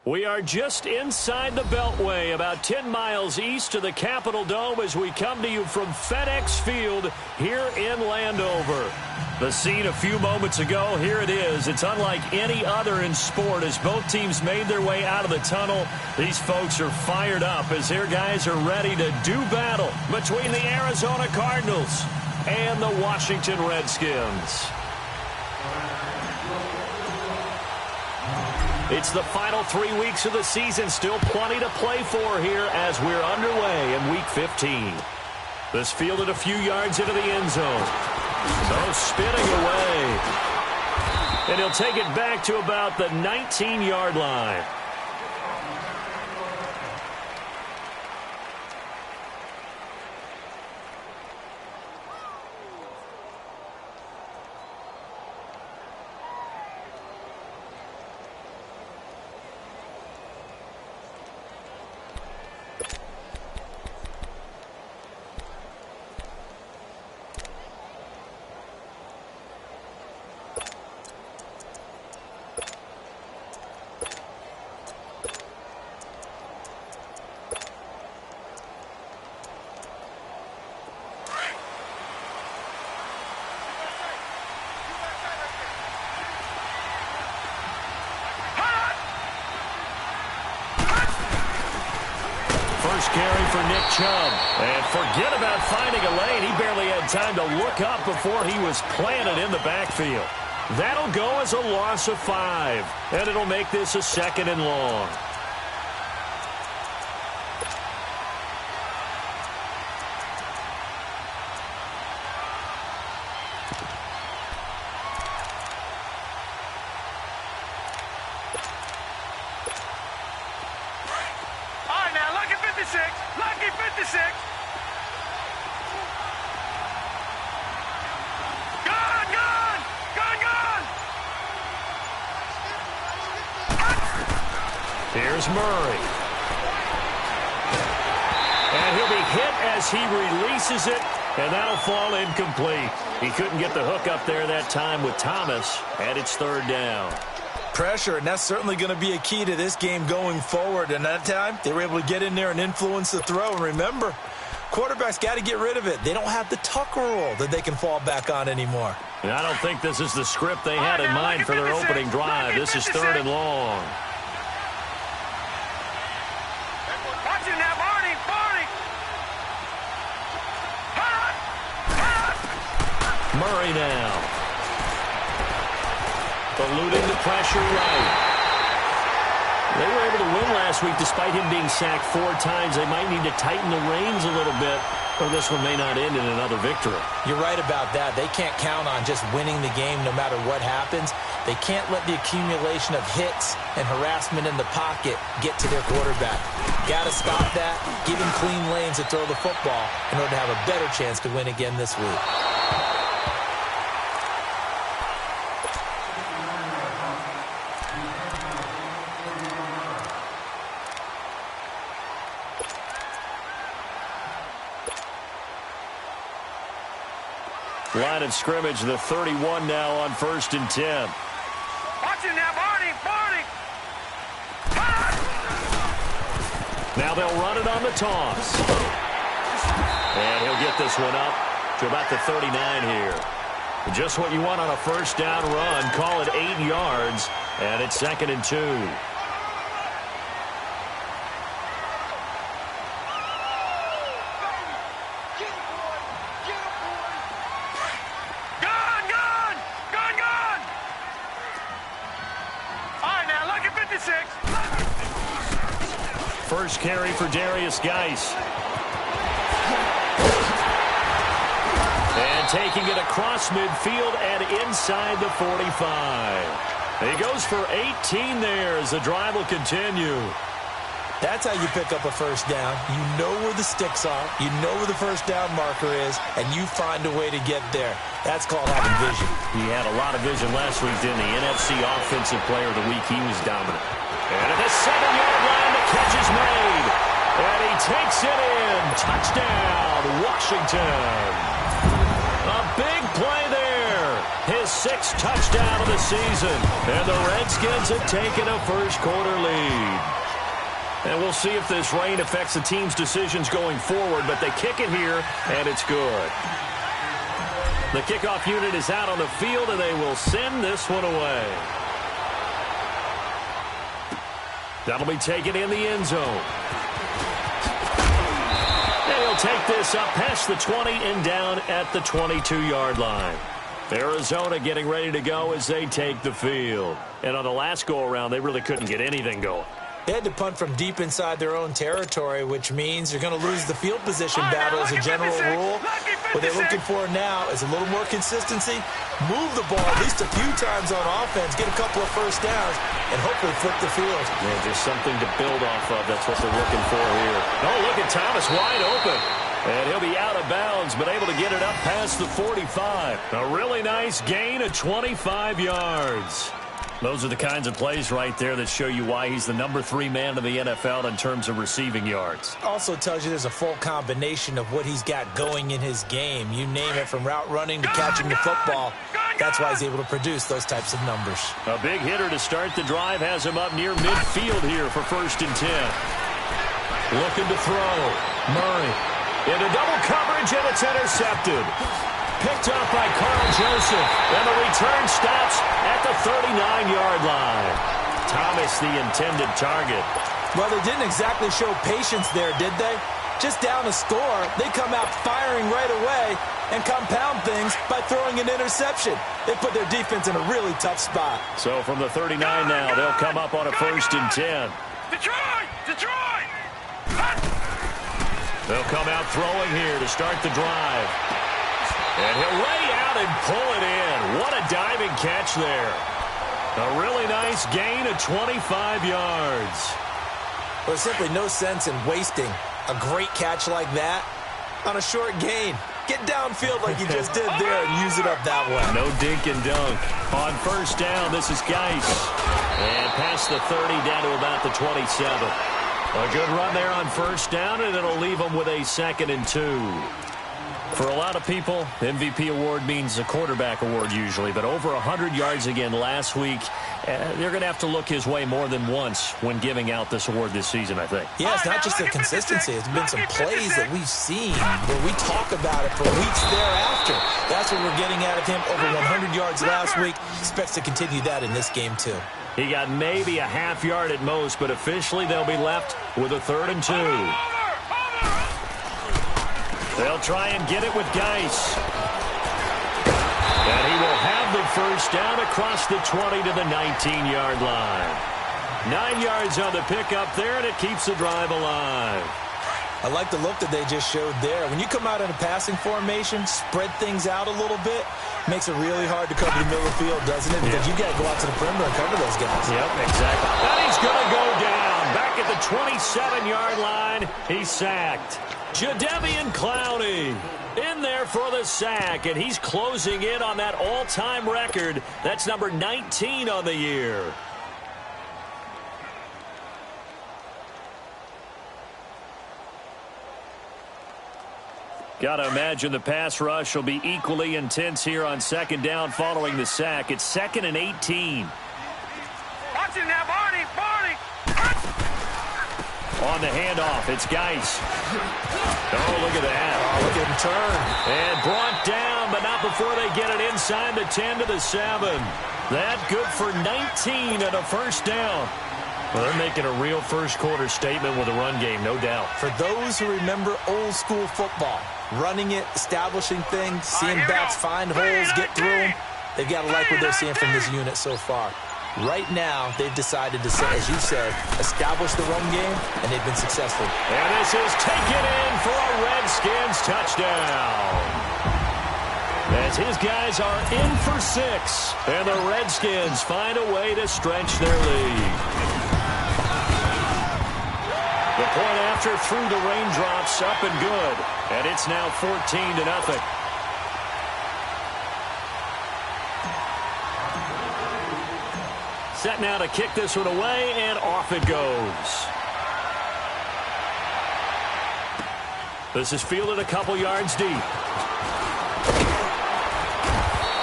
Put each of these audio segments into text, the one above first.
We are just inside the Beltway, about 10 miles east of the Capitol Dome as we come to you from FedEx Field here in Landover. The scene a few moments ago, here it is. It's unlike any other in sport as both teams made their way out of the tunnel. These folks are fired up as their guys are ready to do battle between the Arizona Cardinals and the Washington Redskins. It's the final 3 weeks of the season. Still plenty to play for here as we're underway in Week 15. This fielded a few yards into the end zone. So spinning away. And he'll take it back to about the 19-yard line. First carry for Nick Chubb. And forget about finding a lane. He barely had time to look up before he was planted in the backfield. That'll go as a loss of 5. And it'll make this a 2nd and long. Lucky 56. Gone. Here's Murray. And he'll be hit as he releases it, and that'll fall incomplete. He couldn't get the hook up there that time with Thomas, and it's 3rd down. Pressure, and that's certainly going to be a key to this game going forward. And that time, they were able to get in there and influence the throw. And remember, quarterbacks got to get rid of it. They don't have the Tucker rule that they can fall back on anymore. And I don't think this is the script they had in mind for their opening drive. This is 3rd and long. Watch it now, Barney. Murray now. Eluding the pressure right. They were able to win last week despite him being sacked 4 times. They might need to tighten the reins a little bit, or this one may not end in another victory. You're right about that. They can't count on just winning the game no matter what happens. They can't let the accumulation of hits and harassment in the pocket get to their quarterback. Got to stop that, give him clean lanes to throw the football in order to have a better chance to win again this week. Line of scrimmage, the 31 now on 1st and 10. Watch it now, Barney. Now they'll run it on the toss. And he'll get this one up to about the 39 here. Just what you want on a 1st down run. Call it 8 yards, and it's 2nd and 2. First carry for Darius Geis. And taking it across midfield and inside the 45. He goes for 18 there as the drive will continue. That's how you pick up a 1st down. You know where the sticks are. You know where the 1st down marker is, and you find a way to get there. That's called having vision. He had a lot of vision last week, didn't he? NFC Offensive Player of the Week, he was dominant. And at the 7-yard line, the catch is made. And he takes it in. Touchdown, Washington. A big play there. his 6th touchdown of the season. And the Redskins have taken a first-quarter lead. And we'll see if this rain affects the team's decisions going forward, but they kick it here, and it's good. The kickoff unit is out on the field, and they will send this one away. That'll be taken in the end zone. And he'll take this up past the 20 and down at the 22-yard line. Arizona getting ready to go as they take the field. And on the last go-around, they really couldn't get anything going. They had to punt from deep inside their own territory, which means you're going to lose the field position battle as a general rule. What they're looking for now is a little more consistency, move the ball at least a few times on offense, get a couple of first downs, and hopefully flip the field. Yeah, just something to build off of. That's what they're looking for here. Oh, look at Thomas wide open. And he'll be out of bounds, but able to get it up past the 45. A really nice gain of 25 yards. Those are the kinds of plays right there that show you why he's the number 3 man in the NFL in terms of receiving yards. Also tells you there's a full combination of what he's got going in his game. You name it, from route running to catching the football. That's why he's able to produce those types of numbers. A big hitter to start the drive has him up near midfield here for 1st and 10. Looking to throw. Murray into double coverage, and it's intercepted. Picked off by Carl Joseph, and the return stops at the 39-yard line. Thomas, the intended target. Well, they didn't exactly show patience there, did they? Just down a score, they come out firing right away and compound things by throwing an interception. They put their defense in a really tough spot. So from the 39 now, they'll come up on a 1st and 10. Detroit! Detroit! They'll come out throwing here to start the drive. And he'll lay out and pull it in. What a diving catch there. A really nice gain of 25 yards. There's simply no sense in wasting a great catch like that on a short gain. Get downfield like you just did there and use it up that way. No dink and dunk. On 1st down, this is Geis. And past the 30 down to about the 27. A good run there on 1st down, and it'll leave them with a 2nd and 2. For a lot of people, MVP award means a quarterback award usually, but over 100 yards again last week. They're going to have to look his way more than once when giving out this award this season, I think. Yeah, it's not just the consistency. It's been some plays that we've seen where we talk about it for weeks thereafter. That's what we're getting out of him. Over 100 yards last week. Expects to continue that in this game, too. He got maybe a half yard at most, but officially they'll be left with a 3rd and 2. They'll try and get it with Geis. And he will have the 1st down across the 20 to the 19-yard line. 9 yards on the pickup there, and it keeps the drive alive. I like the look that they just showed there. When you come out in a passing formation, spread things out a little bit, makes it really hard to cover the middle of the field, doesn't it? Because you got to go out to the perimeter and cover those guys. Yep, exactly. And he's going to go down. Back at the 27-yard line, he's sacked. Jadeveon Clowney in there for the sack, and he's closing in on that all-time record. That's number 19 on the year. Got to imagine the pass rush will be equally intense here on 2nd down following the sack. It's 2nd and 18. Watch him now, Barney! Barney! On the handoff, it's Geis. Oh, look at that. Oh, look at him turn. And brought down, but not before they get it inside the 10 to the 7. That good for 19 and a 1st down. Well, they're making a real first-quarter statement with a run game, no doubt. For those who remember old-school football, running it, establishing things, seeing backs find holes, get through them, they've got to like what they're seeing from this unit so far. Right now, they've decided to, as you said, establish the run game, and they've been successful. And this is taken in for a Redskins touchdown. As his guys are in for 6, and the Redskins find a way to stretch their lead. The point after through the raindrops, up and good, and it's now 14-0. Set now to kick this one away, and off it goes. This is fielded a couple yards deep.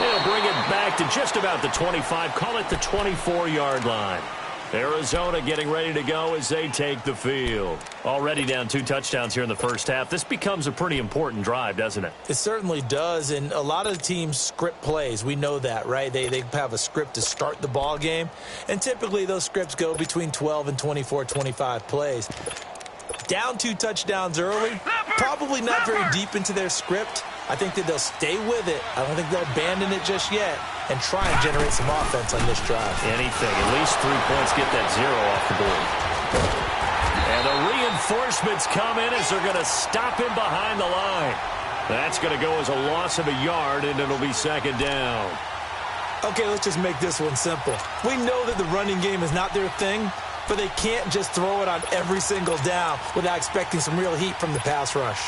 They'll bring it back to just about the 25. Call it the 24-yard line. Arizona getting ready to go as they take the field. Already down 2 touchdowns here in the first half. This becomes a pretty important drive, doesn't it? It certainly does, and a lot of the teams script plays. We know that, right? They have a script to start the ball game, and typically those scripts go between 12 and 24, 25 plays. Down 2 touchdowns early, probably not very deep into their script. I think that they'll stay with it. I don't think they'll abandon it just yet and try and generate some offense on this drive. Anything. At least 3 points, get that 0 off the board. And the reinforcements come in as they're going to stop him behind the line. That's going to go as a loss of a yard, and it'll be second down. Okay, let's just make this one simple. We know that the running game is not their thing, but they can't just throw it on every single down without expecting some real heat from the pass rush.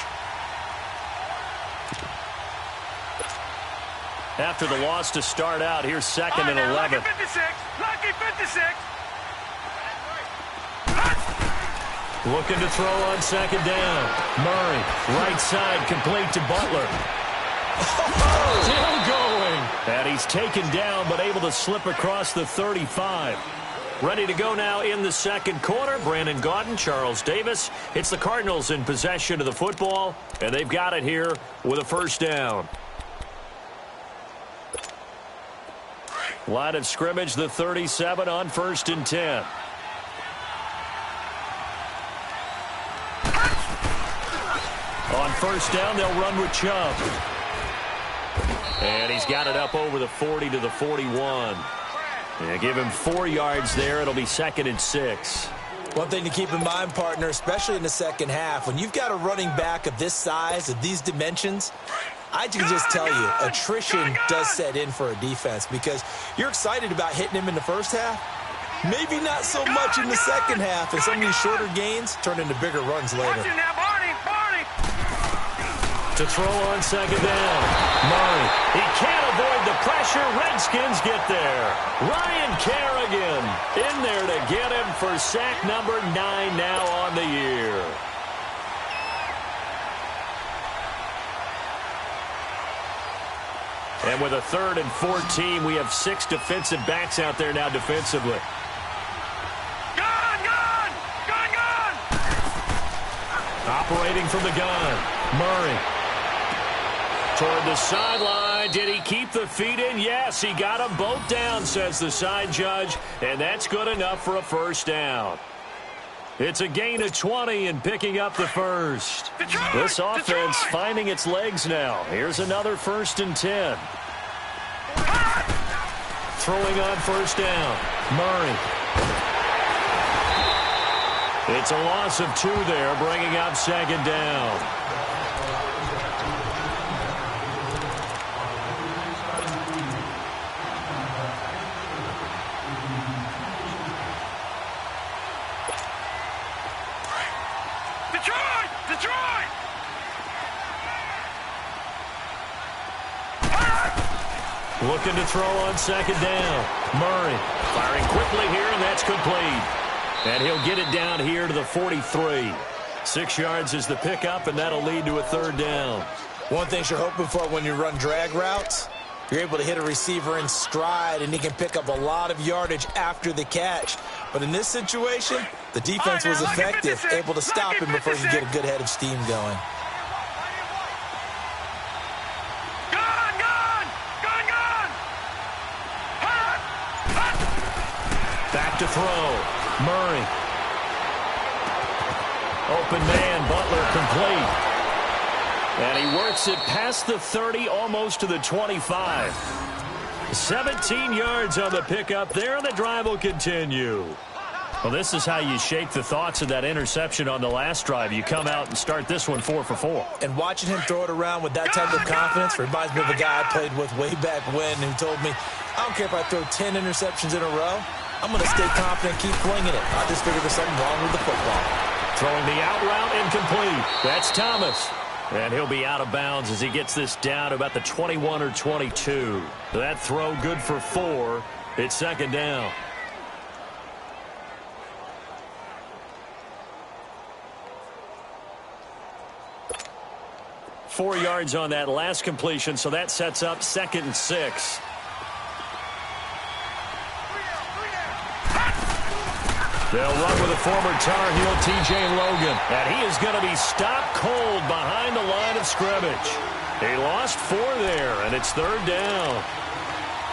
After the loss to start out, here's second and 11. Lucky 56. Lucky 56. Looking to throw on second down. Murray, right side, complete to Butler. Still going. And he's taken down, but able to slip across the 35. Ready to go now in the second quarter. Brandon Gaudin, Charles Davis. It's the Cardinals in possession of the football, and they've got it here with a first down. Line of scrimmage, the 37 on 1st and 10. On first down, they'll run with Chubb. And he's got it up over the 40 to the 41. And give him 4 yards there. It'll be second and 6. One thing to keep in mind, partner, especially in the second half, when you've got a running back of this size, of these dimensions, I can just tell you, attrition does set in for a defense because you're excited about hitting him in the first half. Maybe not so much in the second half, and some of these shorter gains turn into bigger runs later. To throw on second down. Murray, he can't avoid the pressure. Redskins get there. Ryan Kerrigan in there to get him for sack number 9 now on the year. And with a 3rd and 14, we have 6 defensive backs out there now defensively. Gun! Operating from the gun. Murray. Toward the sideline. Did he keep the feet in? Yes, he got them both down, says the side judge. And that's good enough for a first down. It's a gain of 20 and picking up the first. This offense finding its legs now. Here's another 1st and 10. Throwing on first down. Murray. It's a loss of 2 there, bringing up second down. Detroit! Looking to throw on second down. Murray firing quickly here, and that's complete. And he'll get it down here to the 43. 6 yards is the pickup, and that'll lead to a 3rd down. One thing you're hoping for when you run drag routes, you're able to hit a receiver in stride, and he can pick up a lot of yardage after the catch. But in this situation, the defense was effective, able to stop him before he could get a good head of steam going. Back to throw. Murray. Open man, Butler complete. And he works it past the 30, almost to the 25. 17 yards on the pickup there, and the drive will continue. Well, this is how you shake the thoughts of that interception on the last drive. You come out and start this one 4 for 4. And watching him throw it around with that type of confidence reminds me of a guy I played with way back when who told me, I don't care if I throw 10 interceptions in a row. I'm going to stay confident, keep flinging it. I just figured there's something wrong with the football. Throwing the out route incomplete. That's Thomas. And he'll be out of bounds as he gets this down to about the 21 or 22. That throw good for 4. It's second down. 4 yards on that last completion, so that sets up 2nd and 6. They'll run with a former Tar Heel, T.J. Logan. And he is going to be stopped cold behind the line of scrimmage. He lost 4 there, and it's 3rd down.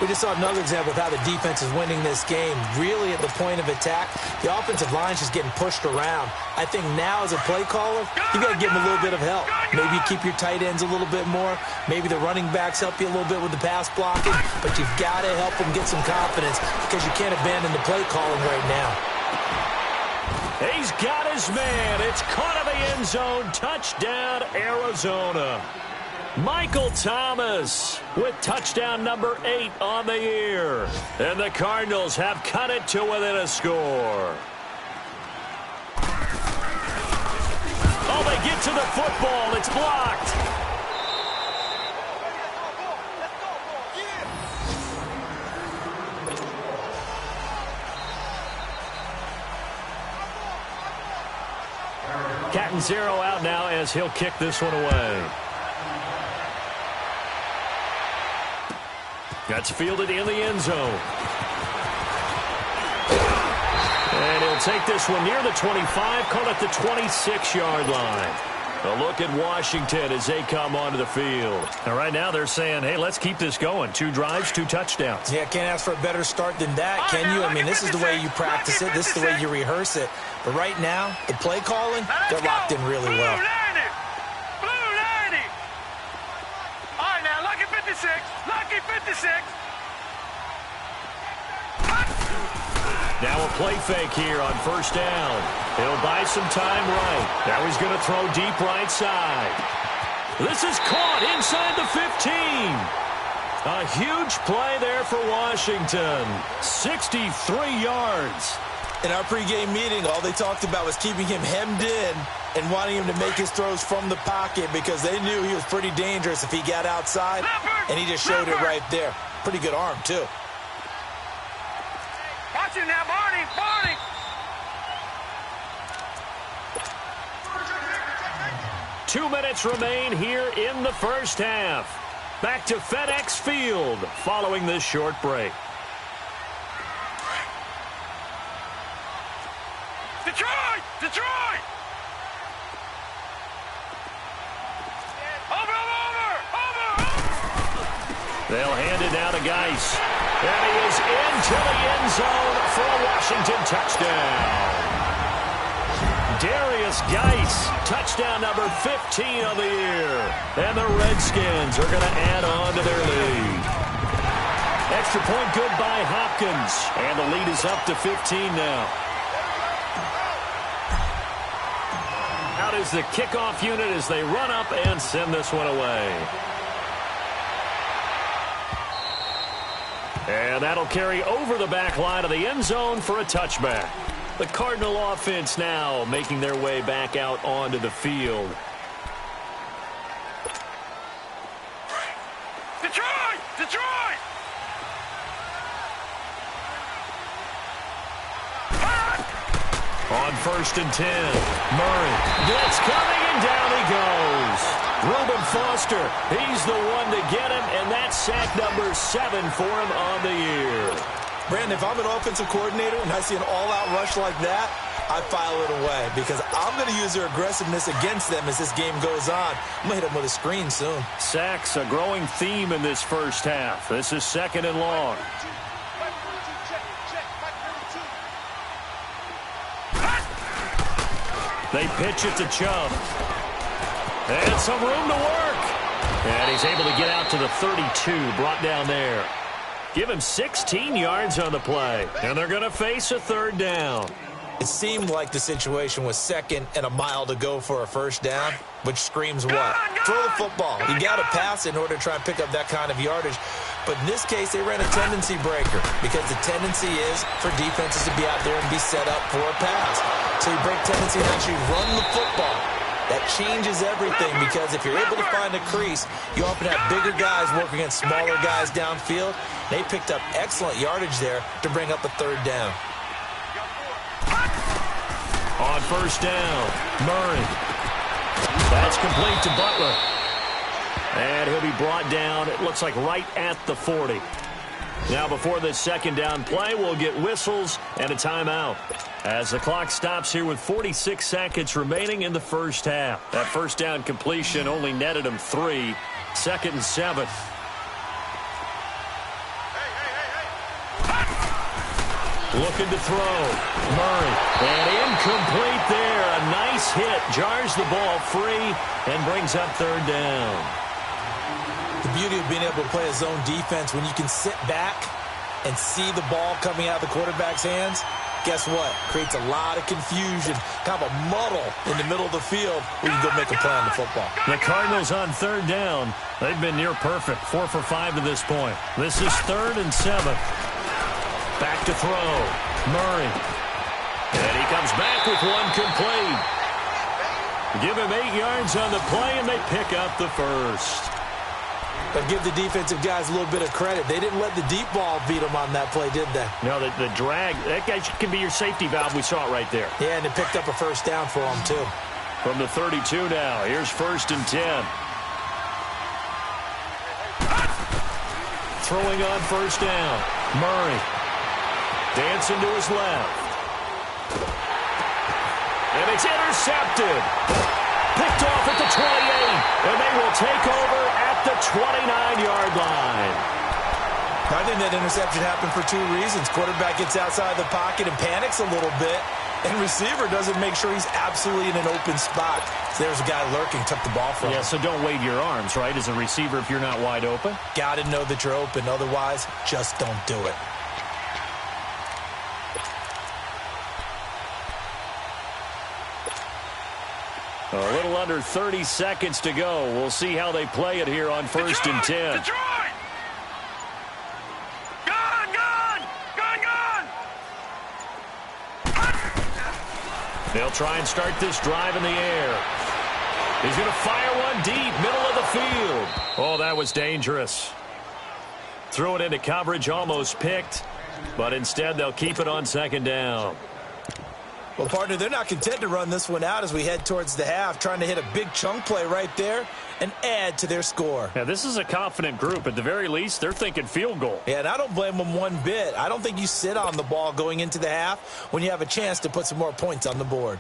We just saw another example of how the defense is winning this game. Really at the point of attack, the offensive line's just getting pushed around. I think now as a play caller, you got to give them a little bit of help. Maybe you keep your tight ends a little bit more. Maybe the running backs help you a little bit with the pass blocking. But you've got to help them get some confidence because you can't abandon the play calling right now. He's got his man. It's caught in the end zone. Touchdown, Arizona. Michael Thomas with touchdown number 8 on the year. And the Cardinals have cut it to within a score. Oh, they get to the football. It's blocked. Catanzaro out now as he'll kick this one away. That's fielded in the end zone. And he'll take this one near the 25, call it the 26-yard line. A look at Washington as they come onto the field. And right now they're saying, hey, let's keep this going. 2 drives, 2 touchdowns. Yeah, can't ask for a better start than that, can you? I mean, this is the way you practice it. This is the way you rehearse it. But right now, the play calling, they're locked in really well. Blue 90. All right, now, lucky 56. Lucky 56. Now a play fake here on 1st down. He'll buy some time right. Now he's going to throw deep right side. This is caught inside the 15. A huge play there for Washington. 63 yards. In our pregame meeting, all they talked about was keeping him hemmed in and wanting him to make his throws from the pocket because they knew he was pretty dangerous if he got outside, and he just showed it right there. Pretty good arm, too. Watch it now, Barney, Barney. Two minutes remain here in the first half. Back to FedEx Field following this short break. Detroit! Detroit! Over! They'll hand it down to Geis. And he is into the end zone for a Washington touchdown. Darius Geis, touchdown number 15 of the year. And the Redskins are going to add on to their lead. Extra point good by Hopkins. And the lead is up to 15 now. Out is the kickoff unit as they run up and send this one away. And that'll carry over the back line of the end zone for a touchback. The Cardinal offense now making their way back out onto the field. Detroit! Detroit! On 1st and 10, Murray. Blitz coming, and down he goes. Reuben Foster, he's the one to get him, and that's sack number 7 for him on the year. Brandon, if I'm an offensive coordinator and I see an all-out rush like that, I file it away because I'm going to use their aggressiveness against them as this game goes on. I'm going to hit them with a screen soon. Sacks, a growing theme in this first half. This is 2nd and long. They pitch it to Chubb. And some room to work. And he's able to get out to the 32, brought down there. Give him 16 yards on the play. And they're going to face a 3rd down. It seemed like the situation was 2nd and a mile to go for a 1st down, which screams what? Throw the football. You got to pass in order to try and pick up that kind of yardage. But in this case, they ran a tendency breaker because the tendency is for defenses to be out there and be set up for a pass. So you break tendency and actually run the football. That changes everything because if you're able to find a crease, you often have bigger guys working against smaller guys downfield. They picked up excellent yardage there to bring up a 3rd down. On 1st down, Murray. That's complete to Butler. And he'll be brought down, it looks like right at the 40. Now before this second down play, we'll get whistles and a timeout as the clock stops here with 46 seconds remaining in the first half. That first down completion only netted him 3. 2nd and 7. Looking to throw. Murray. And incomplete there. A nice hit. Jars the ball free and brings up 3rd down. The beauty of being able to play a zone defense, when you can sit back and see the ball coming out of the quarterback's hands, guess what? Creates a lot of confusion, kind of a muddle in the middle of the field where you can go make a play on the football. The Cardinals on 3rd down. They've been near perfect. 4 for 5 to this point. This is 3rd and 7. Back to throw. Murray. And he comes back with one complete. Give him 8 yards on the play, and they pick up the first. But give the defensive guys a little bit of credit. They didn't let the deep ball beat them on that play, did they? No, the drag, that guy can be your safety valve. We saw it right there. Yeah, and it picked up a first down for them, too. From the 32 now, here's 1st and 10. Throwing on 1st down. Murray. Dancing to his left. And it's intercepted. Picked off at the 28. And they will take over at the 29-yard line. I think that interception happened for 2 reasons. Quarterback gets outside the pocket and panics a little bit. And receiver doesn't make sure he's absolutely in an open spot. So there's a guy lurking, took the ball from him. Yeah, so don't wave your arms, right, as a receiver if you're not wide open. Got to know that you're open. Otherwise, just don't do it. A little under 30 seconds to go. We'll see how they play it here on 1st and 10. Detroit! Gone! They'll try and start this drive in the air. He's going to fire one deep, middle of the field. Oh, that was dangerous. Threw it into coverage, almost picked. But instead, they'll keep it on 2nd down. Well, partner, they're not content to run this one out as we head towards the half, trying to hit a big chunk play right there and add to their score. Yeah, this is a confident group. At the very least, they're thinking field goal. Yeah, and I don't blame them one bit. I don't think you sit on the ball going into the half when you have a chance to put some more points on the board.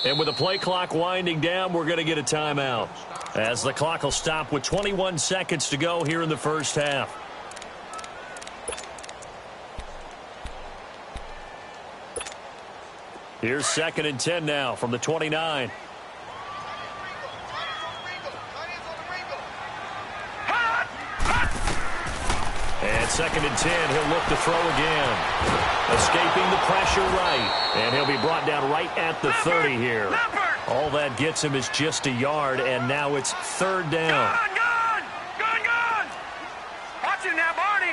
And with the play clock winding down, we're going to get a timeout, as the clock will stop with 21 seconds to go here in the first half. Here's 2nd and 10 now from the 29. And 2nd and 10, he'll look to throw again. Escaping the pressure right. And he'll be brought down right at the 30 here. All that gets him is just a yard, and now it's 3rd down. Gone! Watch it now, Barney!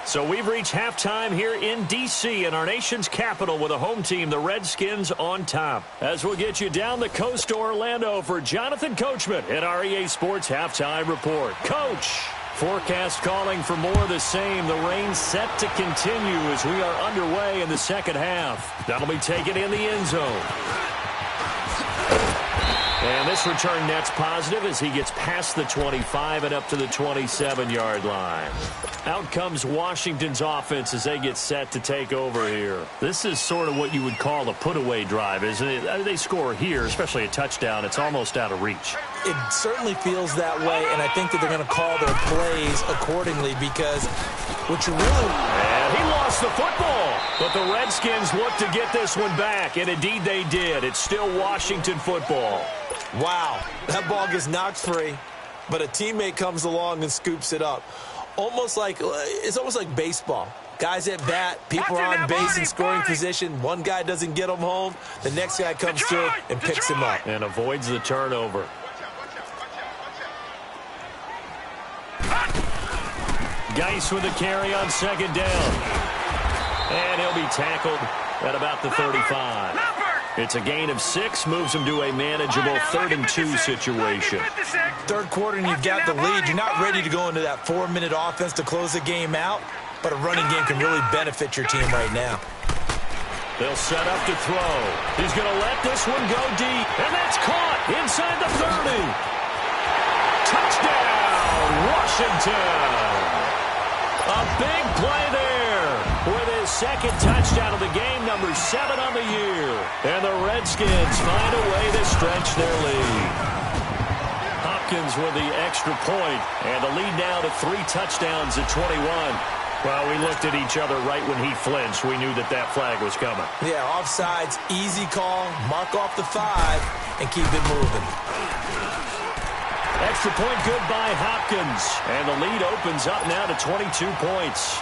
So we've reached halftime here in D.C. in our nation's capital with a home team, the Redskins, on top. As we'll get you down the coast to Orlando for Jonathan Coachman at our EA Sports Halftime Report. Coach, forecast calling for more of the same. The rain set to continue as we are underway in the second half. That'll be taken in the end zone. And this return net's positive as he gets past the 25 and up to the 27-yard line. Out comes Washington's offense as they get set to take over here. This is sort of what you would call a put-away drive, isn't it? They score here, especially a touchdown. It's almost out of reach. It certainly feels that way, and I think that they're going to call their plays accordingly because what you really... And he lost the football, but the Redskins look to get this one back, and indeed they did. It's still Washington football. Wow, that ball gets knocked free, but a teammate comes along and scoops it up. It's almost like baseball. Guys at bat, people are on base in scoring position. One guy doesn't get him home. The next guy comes through and picks him up. And avoids the turnover. Geis with the carry on 2nd down. And he'll be tackled at about the 35. It's a gain of 6, moves them to a manageable 3rd and 2 situation. Third quarter and you've got the lead. You're not ready to go into that 4-minute offense to close the game out, but a running game can really benefit your team right now. They'll set up to throw. He's going to let this one go deep, and that's caught inside the 30. Touchdown, Washington. A big play there with his second touchdown of the game, number 7 on the year. And the Redskins find a way to stretch their lead. Hopkins with the extra point, and the lead now to 3 touchdowns at 21. Well, we looked at each other right when he flinched. We knew that that flag was coming. Yeah, offsides, easy call, mark off the 5, and keep it moving. Extra point good by Hopkins. And the lead opens up now to 22 points.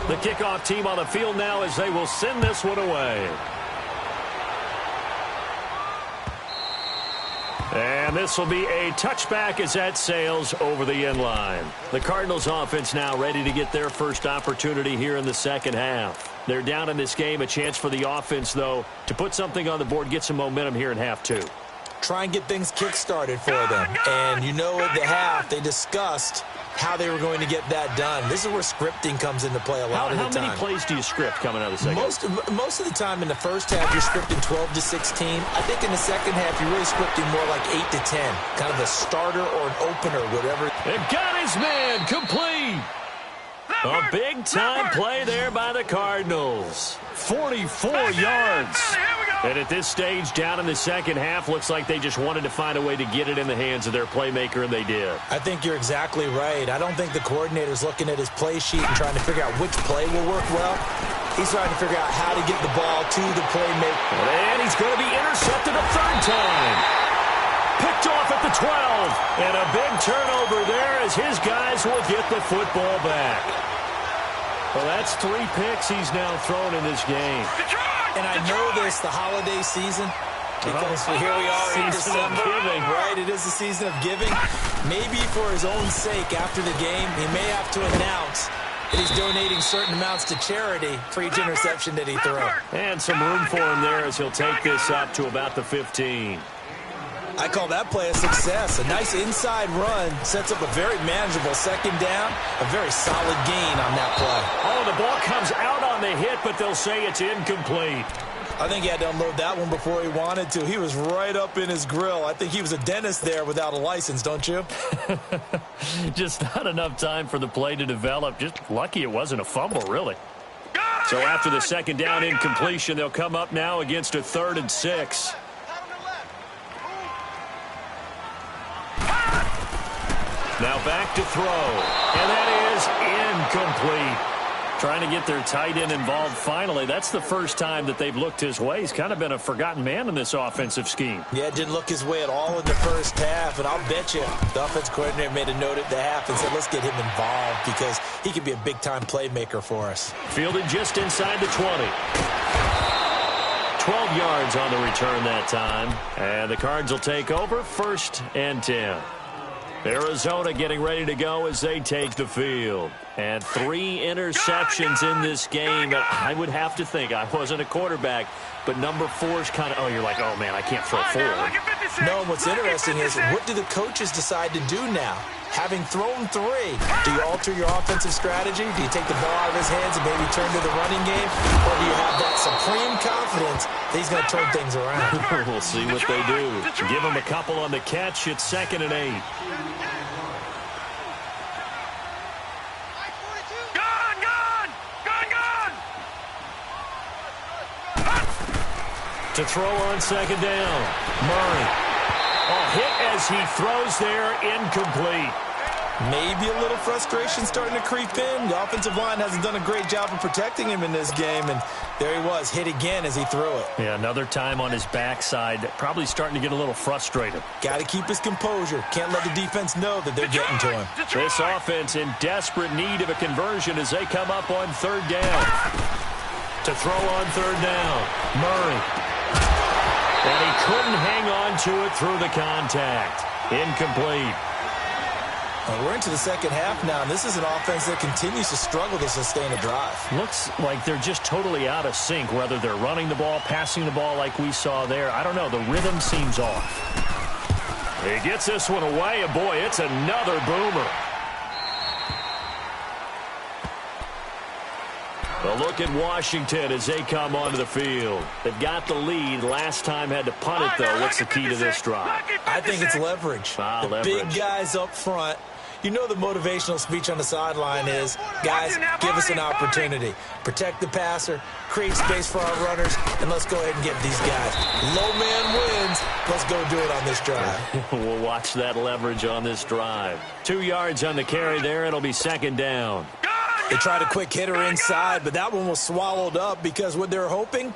The kickoff team on the field now as they will send this one away. And this will be a touchback as that sails over the end line. The Cardinals offense now ready to get their first opportunity here in the second half. They're down in this game. A chance for the offense, though, to put something on the board, get some momentum here in half 2. Try and get things kick-started for them. And you know at the half, they discussed how they were going to get that done. This is where scripting comes into play a lot of the time. How many plays do you script coming out of the second? Most of the time in the first half, you're scripting 12 to 16. I think in the second half, you're really scripting more like 8 to 10. Kind of a starter or an opener, whatever. They've got his man complete. A big-time play there by the Cardinals. 44 yards. And at this stage, down in the second half, looks like they just wanted to find a way to get it in the hands of their playmaker, and they did. I think you're exactly right. I don't think the coordinator's looking at his play sheet and trying to figure out which play will work well. He's trying to figure out how to get the ball to the playmaker. And he's going to be intercepted a 3rd time. Picked off at the 12. And a big turnover there as his guys will get the football back. Well, that's 3 picks he's now thrown in this game. And I know this, the holiday season, because here we are in December, right? It is the season of giving. Maybe for his own sake, after the game, he may have to announce that he's donating certain amounts to charity for each interception that he throws. And some room for him there as he'll take this up to about the 15. I call that play a success. A nice inside run sets up a very manageable second down, a very solid gain on that play. Oh, the ball comes out on the hit, but they'll say it's incomplete. I think he had to unload that one before he wanted to. He was right up in his grill. I think he was a dentist there without a license, don't you? Just not enough time for the play to develop. Just lucky it wasn't a fumble, really. So after the second down incompletion, they'll come up now against a 3rd and 6. Now back to throw, and that is incomplete. Trying to get their tight end involved finally. That's the first time that they've looked his way. He's kind of been a forgotten man in this offensive scheme. Yeah, it didn't look his way at all in the first half, and I'll bet you the offense coordinator made a note at the half and said, let's get him involved because he could be a big-time playmaker for us. Fielded just inside the 20. 12 yards on the return that time, and the Cards will take over 1st and 10. Arizona getting ready to go as they take the field. And 3 interceptions in this game. I would have to think, I wasn't a quarterback, but number 4 is kind of, you're like, oh, man, I can't throw 4. No, what's interesting is, what do the coaches decide to do now? Having thrown 3, do you alter your offensive strategy? Do you take the ball out of his hands and maybe turn to the running game? Or do you have that supreme confidence that he's going to turn things around? We'll see what they do. Give him a couple on the catch. It's 2nd and 8. To throw on 2nd down. Murray. Hit as he throws there, incomplete. Maybe a little frustration starting to creep in. The offensive line hasn't done a great job of protecting him in this game, and there he was, hit again as he threw it. Yeah, another time on his backside, probably starting to get a little frustrated. Got to keep his composure. Can't let the defense know that they're getting to him. This offense in desperate need of a conversion as they come up on 3rd down. To throw on 3rd down, Murray. And he couldn't hang on to it through the contact. Incomplete. We're into the second half now, and this is an offense that continues to struggle to sustain a drive. Looks like they're just totally out of sync, whether they're running the ball, passing the ball like we saw there. I don't know. The rhythm seems off. He gets this one away, and boy, it's another boomer. A look at Washington as they come onto the field. They've got the lead. Last time had to punt it, though. What's the key to this drive? I think it's leverage. Leverage. Big guys up front. You know the motivational speech on the sideline is, guys, give us an opportunity. Protect the passer, create space for our runners, and let's go ahead and get these guys. Low man wins. Let's go do it on this drive. We'll watch that leverage on this drive. 2 yards on the carry there. It'll be second down. They tried a quick hitter inside, but that one was swallowed up because what they're hoping,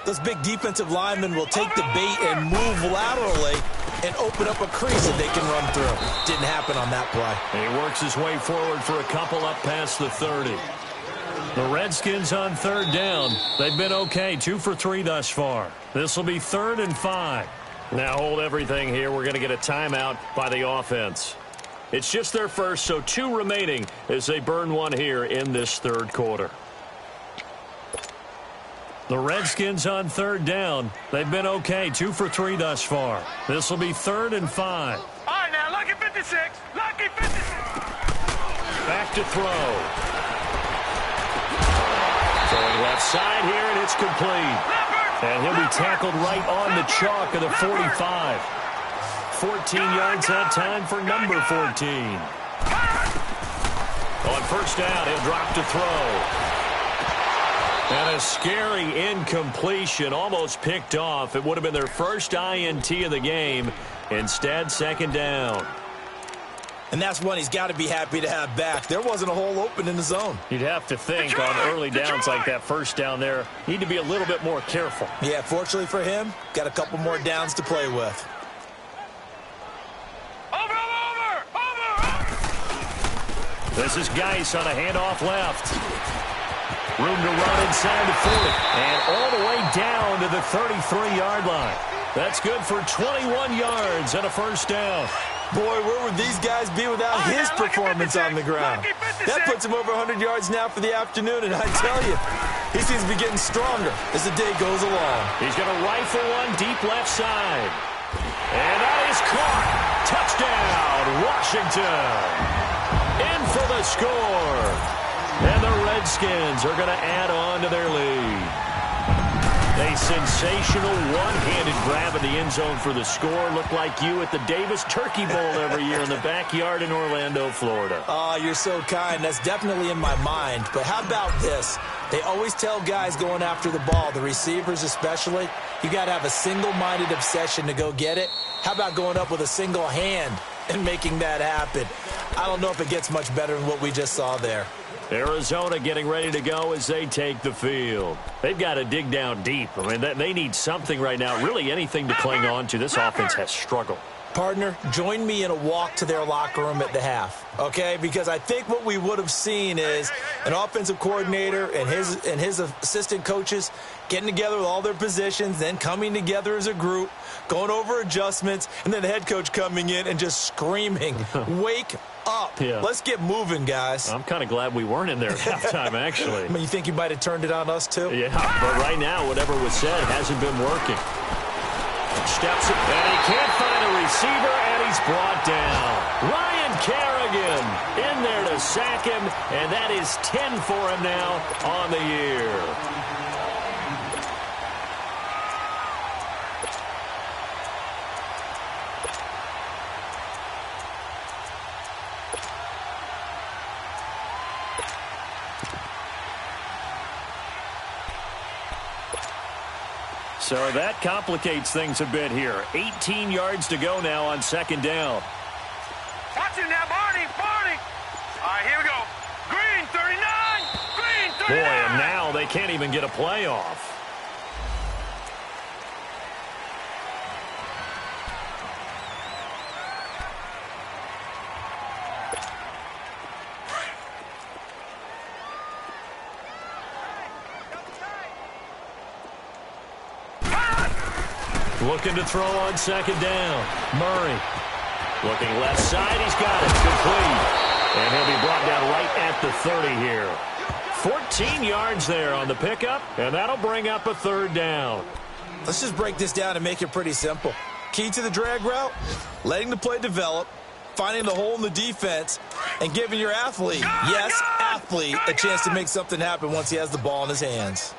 those big defensive linemen will take the bait and move laterally and open up a crease that they can run through. Didn't happen on that play. He works his way forward for a couple up past the 30. The Redskins on third down. They've been okay, 2 for 3 thus far. This will be 3rd and 5. Now hold everything here. We're going to get a timeout by the offense. It's just their first, so 2 remaining as they burn one here in this third quarter. The Redskins on third down. They've been okay, 2 for 3 thus far. This will be 3rd and 5. All right, now, lucky 56. Lucky 56. Back to throw. Throwing left side here, and it's complete. And he'll be tackled right on the chalk of the 45. 14 yards that time for number 14. On first down, he'll drop to throw. And a scary incompletion, almost picked off. It would have been their first INT of the game. Instead, second down. And that's one he's got to be happy to have back. There wasn't a hole open in the zone. You'd have to think on early downs like that first down there, need to be a little bit more careful. Yeah, fortunately for him, got a couple more downs to play with. This is Geis on a handoff left. Room to run inside the 40. And all the way down to the 33-yard line. That's good for 21 yards and a first down. Boy, where would these guys be without his performance on the ground? That puts him over 100 yards now for the afternoon, and I tell you, he seems to be getting stronger as the day goes along. He's going to rifle one deep left side. And that is caught. Touchdown, Washington. In for the score. And the Redskins are going to add on to their lead. A sensational one-handed grab in the end zone for the score. Looked like you at the Davis Turkey Bowl every year in the backyard in Orlando, Florida. Oh, you're so kind. That's definitely in my mind. But how about this? They always tell guys going after the ball, the receivers especially, you got to have a single-minded obsession to go get it. How about going up with a single hand and making that happen? I don't know if it gets much better than what we just saw there. Arizona getting ready to go as they take the field. They've got to dig down deep. I mean, they need something right now, really anything to cling on to. This offense has struggled. Partner, join me in a walk to their locker room at the half, okay? Because I think what we would have seen is an offensive coordinator and his assistant coaches getting together with all their positions, then coming together as a group, going over adjustments, and then the head coach coming in and just screaming, wake up. Yeah. Let's get moving, guys. I'm kind of glad we weren't in there at halftime, actually. I mean, you think you might have turned it on us, too? Yeah, but right now, whatever was said hasn't been working. Steps it, and he can't find a receiver, and he's brought down. Ryan Kerrigan in there to sack him, and that is 10 for him now on the year. So that complicates things a bit here. 18 yards to go now on second down. Watch it now, Barney. All right, here we go. Green 39. Green 39. Boy, and now they can't even get a playoff. Looking to throw on second down. Murray. Looking left side, he's got it. Complete. And he'll be brought down right at the 30 here. 14 yards there on the pickup, and that'll bring up a third down. Let's just break this down and make it pretty simple. Key to the drag route, letting the play develop, finding the hole in the defense, and giving your athlete, yes, athlete, a chance to make something happen once he has the ball in his hands.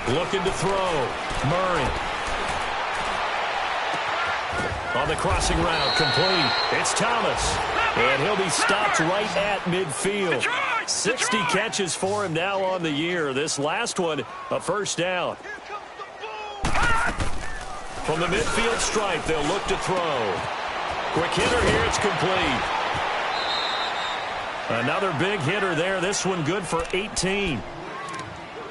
Looking to throw. Murray. On the crossing route, complete. It's Thomas. And he'll be stopped right at midfield. 60 catches for him now on the year. This last one, a first down. From the midfield stripe, they'll look to throw. Quick hitter here, it's complete. Another big hitter there. This one good for 18.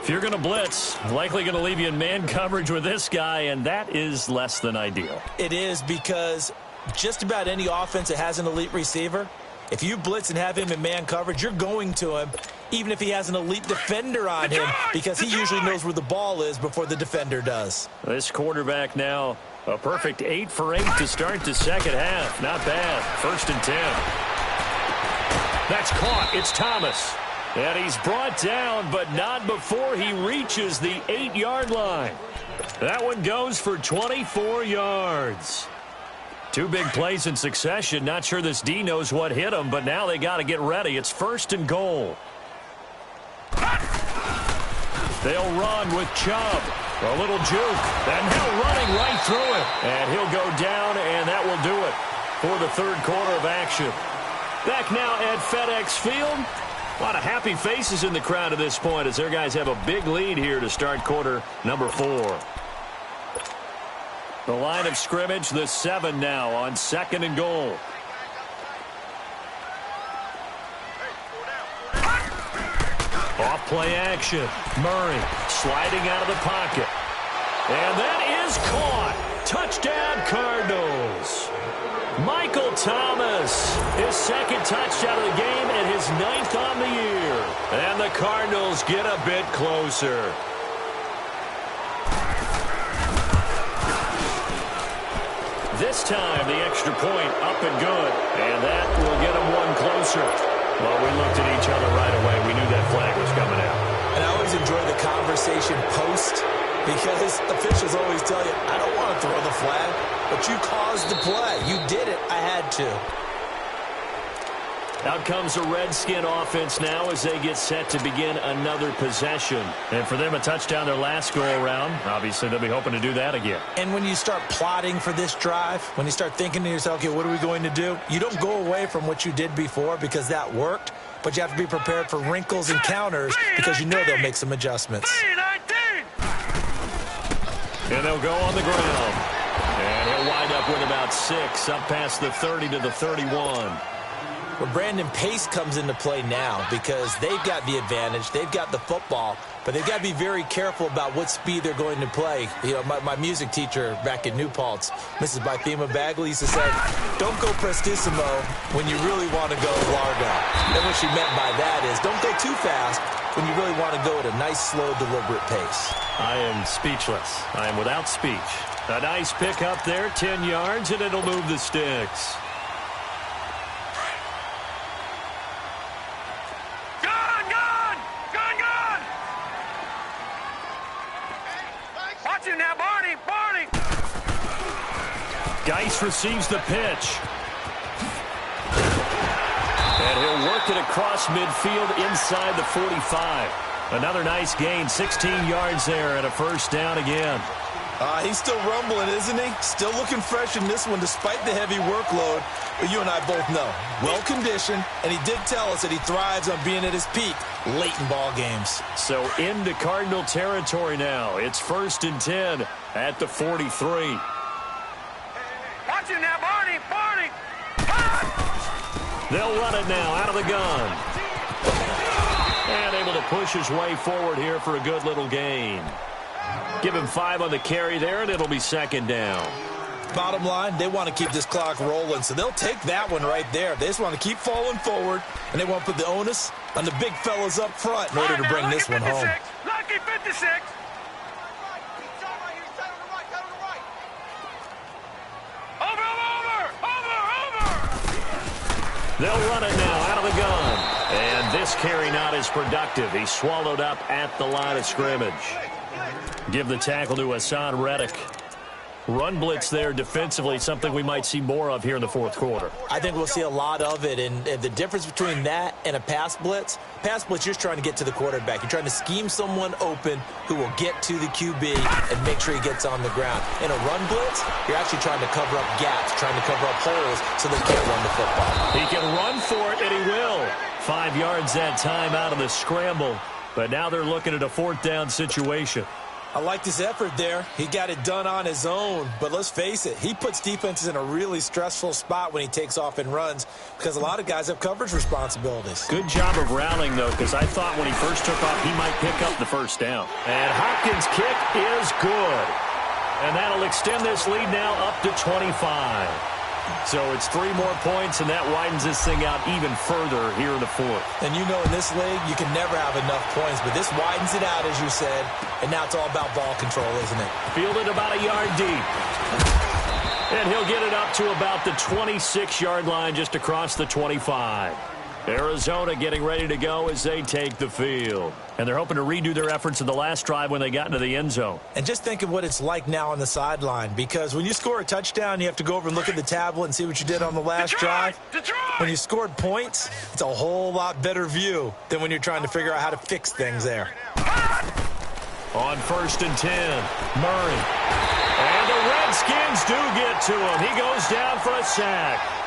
If you're going to blitz, likely going to leave you in man coverage with this guy, and that is less than ideal. It is, because just about any offense that has an elite receiver, if you blitz and have him in man coverage, you're going to him, even if he has an elite defender on him, because he usually knows where the ball is before the defender does. This quarterback now, a perfect 8 for 8 to start the second half. Not bad. 1st and 10. That's caught. It's Thomas. And he's brought down, but not before he reaches the 8-yard line. That one goes for 24 yards. 2 big plays in succession. Not sure this D knows what hit him, but now they got to get ready. It's 1st and goal. They'll run with Chubb. A little juke. And now running right through it. And he'll go down, and that will do it for the third quarter of action. Back now at FedEx Field. A lot of happy faces in the crowd at this point as their guys have a big lead here to start quarter number 4. The line of scrimmage, the 7 now on 2nd and goal. Off play action. Murray sliding out of the pocket. And that is caught. Touchdown Cardinals. Michael Thomas, his 2nd touchdown of the game and his 9th on the year. And the Cardinals get a bit closer. This time, the extra point up and good. And that will get them one closer. Well, we looked at each other right away. We knew that flag was coming out. And I always enjoy the conversation post, because officials always tell you, I don't want to throw the flag, but you caused the play. You did it. I had to. Out comes the Redskin offense now as they get set to begin another possession. And for them, a touchdown their last go-around. Obviously, they'll be hoping to do that again. And when you start plotting for this drive, when you start thinking to yourself, okay, what are we going to do? You don't go away from what you did before because that worked, but you have to be prepared for wrinkles and counters because you know they'll make some adjustments. And they'll go on the ground. And he'll wind up with about 6, up past the 30 to the 31. Well, Brandon, pace comes into play now because they've got the advantage. They've got the football, but they've got to be very careful about what speed they're going to play. You know, my music teacher back in New Paltz, Mrs. Bythema Bagley, used to say, don't go prestissimo when you really want to go largo. And what she meant by that is don't go too fast when you really want to go at a nice, slow, deliberate pace. I am speechless. I am without speech. A nice pick up there, 10 yards, and it'll move the sticks. Geis receives the pitch. And he'll work it across midfield inside the 45. Another nice gain, 16 yards there and a first down again. He's still rumbling, isn't he? Still looking fresh in this one despite the heavy workload. But you and I both know, well-conditioned, and he did tell us that he thrives on being at his peak late in ball games. So into Cardinal territory now. It's 1st and 10 at the 43. Watch it now, Barney! Barney! They'll run it now out of the gun. And able to push his way forward here for a good little gain. Give him 5 on the carry there, and it'll be 2nd down. Bottom line, they want to keep this clock rolling, so they'll take that one right there. They just want to keep falling forward, and they want to put the onus on the big fellas up front in order to bring this one home. Lucky 56. They'll run it now out of the gun. And this carry not as productive. He's swallowed up at the line of scrimmage. Give the tackle to Hassan Reddick. Run blitz there defensively, something we might see more of here in the fourth quarter. I think we'll see a lot of it, and the difference between that and a pass blitz, you're just trying to get to the quarterback. You're trying to scheme someone open who will get to the QB and make sure he gets on the ground. In a run blitz, you're actually trying to cover up gaps, trying to cover up holes so they can't run the football. He can run for it, and he will. 5 yards that time out of the scramble, but now they're looking at a fourth down situation. I like his effort there. He got it done on his own. But let's face it, he puts defenses in a really stressful spot when he takes off and runs because a lot of guys have coverage responsibilities. Good job of rallying, though, because I thought when he first took off, he might pick up the first down. And Hopkins' kick is good. And that'll extend this lead now up to 25. So it's 3 more points, and that widens this thing out even further here in the fourth. And you know in this league, you can never have enough points, but this widens it out, as you said, and now it's all about ball control, isn't it? Fielded about a yard deep. And he'll get it up to about the 26-yard line, just across the 25. Arizona getting ready to go as they take the field. And they're hoping to redo their efforts in the last drive when they got into the end zone. And just think of what it's like now on the sideline, because when you score a touchdown, you have to go over and look at the tablet and see what you did on the last drive. When you scored points, it's a whole lot better view than when you're trying to figure out how to fix things there. On 1st and 10, Murray. And the Redskins do get to him. He goes down for a sack.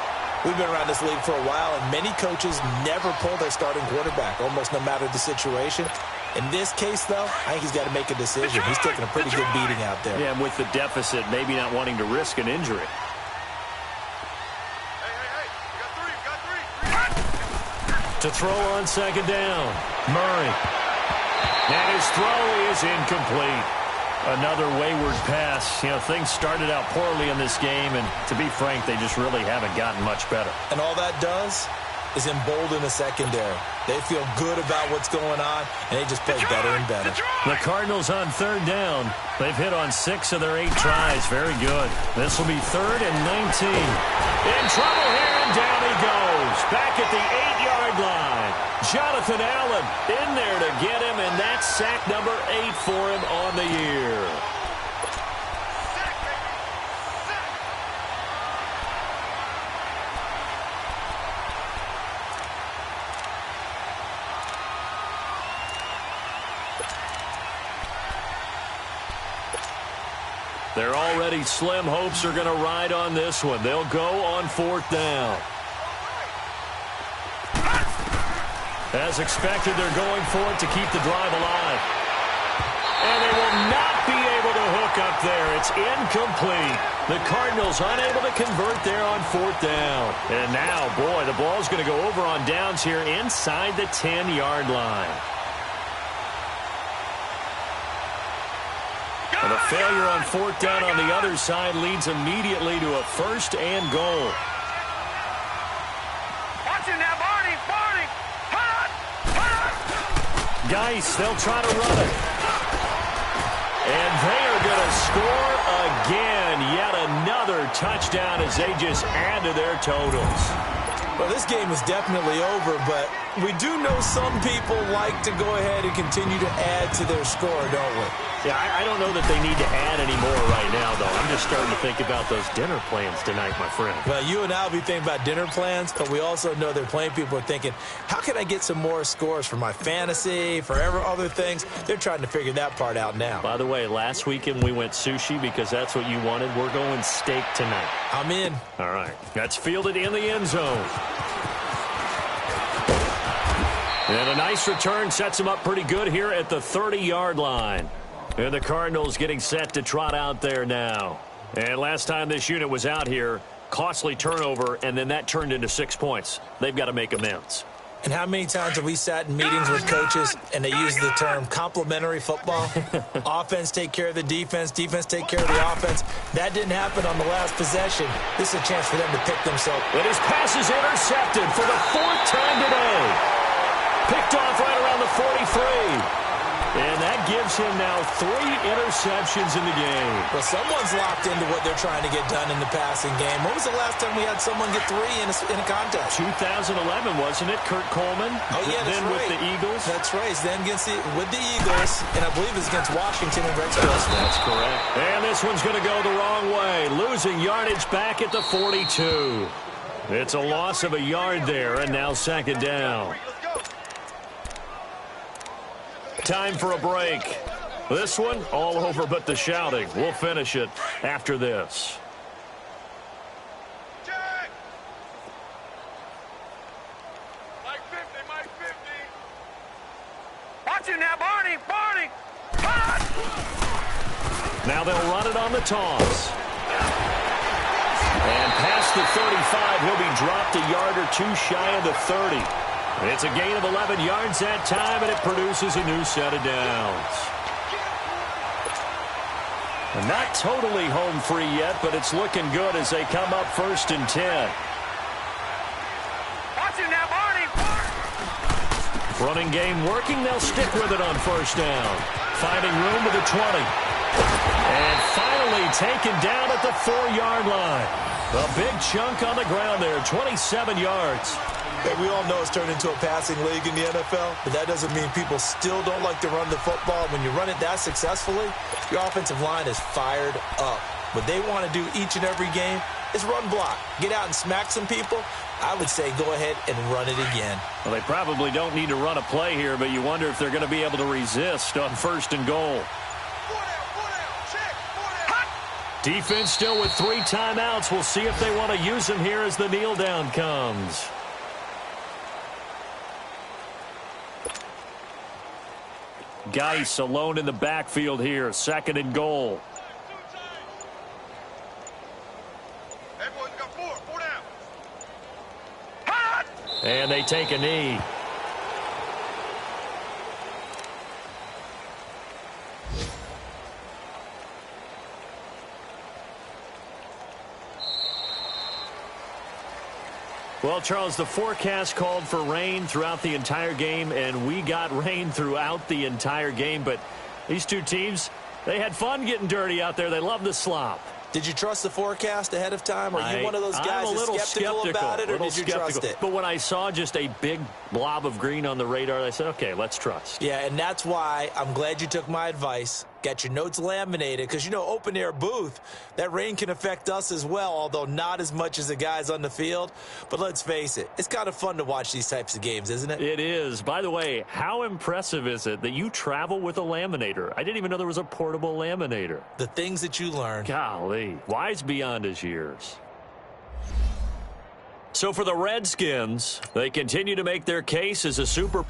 We've been around this league for a while, and many coaches never pull their starting quarterback, almost no matter the situation. In this case, though, I think he's got to make a decision. He's taking a pretty good beating out there. Yeah, and with the deficit, maybe not wanting to risk an injury. To throw on 2nd down, Murray. And his throw is incomplete. Another wayward pass. You know, things started out poorly in this game, and to be frank, they just really haven't gotten much better. And all that does is embolden the secondary. They feel good about what's going on, and they just play better and better. The Cardinals on 3rd down. They've hit on 6 of their 8 tries. Very good. This will be 3rd and 19. In trouble here, and down he goes. Back at the 8-yard line. Jonathan Allen in there to get him, and that's sack number 8 for him on the year. Their already slim hopes are going to ride on this one. They'll go on 4th down. As expected, they're going for it to keep the drive alive. And they will not be able to hook up there. It's incomplete. The Cardinals unable to convert there on 4th down. And now, boy, the ball's going to go over on downs here inside the 10-yard line. And a failure on 4th down on the other side leads immediately to a 1st and goal. Watch it now, Barney. Geis, they'll try to run it. And they are going to score again. Yet another touchdown as they just add to their totals. Well, this game is definitely over, but we do know some people like to go ahead and continue to add to their score, don't we? Yeah, I don't know that they need to add any more right now, though. I'm just starting to think about those dinner plans tonight, my friend. Well, you and I will be thinking about dinner plans, but we also know there are plenty of people are thinking, how can I get some more scores for my fantasy, for other things? They're trying to figure that part out now. By the way, last weekend we went sushi because that's what you wanted. We're going steak tonight. I'm in. All right. That's fielded in the end zone. And a nice return sets him up pretty good here at the 30-yard line. And the Cardinals getting set to trot out there now. And last time this unit was out here, costly turnover, and then that turned into 6 points. They've got to make amends. And how many times have we sat in meetings with coaches and they use the term complementary football? Offense take care of the defense, defense take care of the offense. That didn't happen on the last possession. This is a chance for them to pick themselves. And his pass is intercepted for the 4th time today. Picked off right around the 43. And that gives him now 3 interceptions in the game. Well, someone's locked into what they're trying to get done in the passing game. When was the last time we had someone get 3 in a contest? 2011, wasn't it? Kurt Coleman? Oh, yeah, that's then right. with the Eagles? That's right. Then with the Eagles, and I believe it's against Washington and Rex Wilson. That's correct. And this one's going to go the wrong way. Losing yardage back at the 42. It's a loss of a yard there, and now second down. Time for a break. This one, all over but the shouting. We'll finish it after this. Check. Mike 50. Watch it now, Barney. Cut! Now they'll run it on the toss. And past the 35, he'll be dropped a yard or 2 shy of the 30. It's a gain of 11 yards that time, and it produces a new set of downs. And not totally home free yet, but it's looking good as they come up 1st and 10. Watch it now, Barney. Running game working. They'll stick with it on 1st down. Finding room to the 20. And finally taken down at the 4-yard line. A big chunk on the ground there, 27 yards. Hey, we all know it's turned into a passing league in the NFL, but that doesn't mean people still don't like to run the football. When you run it that successfully, your offensive line is fired up. What they want to do each and every game is run block. Get out and smack some people. I would say go ahead and run it again. Well, they probably don't need to run a play here, but you wonder if they're going to be able to resist on 1st and goal. Defense still with 3 timeouts. We'll see if they want to use them here as the kneel down comes. Geis alone in the backfield here. 2nd and goal. Everyone's got 4 down. And they take a knee. Well, Charles, the forecast called for rain throughout the entire game, and we got rain throughout the entire game. But these two teams, they had fun getting dirty out there. They love the slop. Did you trust the forecast ahead of time? Are you one of those guys that's skeptical about it, or did you trust it? But when I saw just a big blob of green on the radar, I said, okay, let's trust. Yeah, and that's why I'm glad you took my advice. Got your notes laminated, because, you know, open-air booth, that rain can affect us as well, although not as much as the guys on the field. But let's face it, it's kind of fun to watch these types of games, isn't it? It is. By the way, how impressive is it that you travel with a laminator? I didn't even know there was a portable laminator. The things that you learn. Golly, wise beyond his years. So for the Redskins, they continue to make their case as a Super